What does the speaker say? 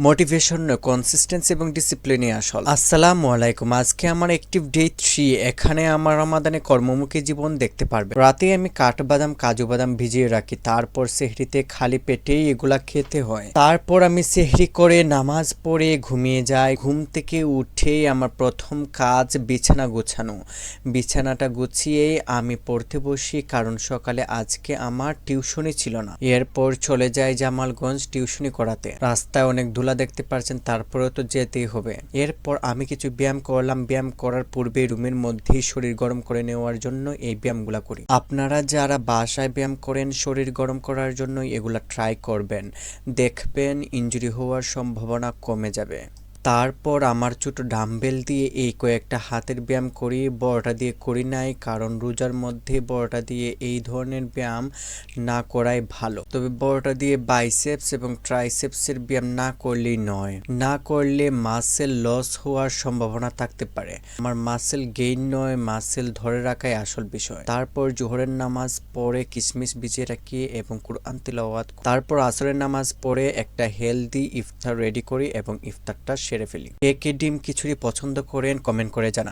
Motivation, consistency এবং ডিসিপ্লিনই আসল। আসসালামু আলাইকুম। আজকে আমার অ্যাক্টিভ ডে 3। এখানে আমার রমাদানে কর্মমুখী জীবন দেখতে পারবে। রাতে আমি কাঠবাদাম, কাজু বাদাম ভিজিয়ে রাখি, তারপর সেহরিতে খালি পেটেই এগুলা খেতে হয়। তারপর আমি সেহরি করে নামাজ পড়ে ঘুমিয়ে যাই। ঘুম থেকে উঠেই আমার প্রথম কাজ বিছানা গোছানো। বিছানাটা গুছিয়ে আমি পড়তে বসি, কারণ সকালে আজকে আমার টিউশনি ছিল না। এরপর চলে যাই জামালগঞ্জ টিউশনি করাতে। রাস্তায় অনেক ধুলা দেখতে পারছেন, তারপরেও তো যেতেই হবে। এরপর আমি কিছু ব্যায়াম করলাম। ব্যায়াম করার পূর্বে রুমের মধ্যেই শরীর গরম করে নেওয়ার জন্য এই ব্যায়ামগুলা করি। আপনারা যারা বাসায় ব্যায়াম করেন শরীর গরম করার জন্য এগুলা ট্রাই করবেন, দেখবেন ইনজুরি হওয়ার সম্ভাবনা কমে যাবে। তারপর আমার ছোট ডাম্বেল দিয়ে এই কয়েকটা হাতের ব্যায়াম করি, বড়টা দিয়ে করি নাই, কারণ রোজার মধ্যে বড়টা দিয়ে এই ধরনের ব্যায়াম না করাই ভালো। তবে বড়টা দিয়ে বাইসেপস এবং ট্রাইসেপসের ব্যায়াম না করলেই নয়, না করলে মাসেল লস হওয়ার সম্ভাবনা থাকতে পারে। আমার মাসেল গেইন নয়, মাসেল ধরে রাখাই আসল বিষয়। তারপর জোহরের নামাজ পড়ে কিশমিশ ভিজিয়ে রাখি এবং কুরআন তিলাওয়াত। তারপর আসরের নামাজ পড়ে একটা হেলদি ইফতার রেডি করি এবং ইফতারটা সেরে ফেলি। কে কে ডিম খিচুড়ি পছন্দ করেন কমেন্ট করে জানান।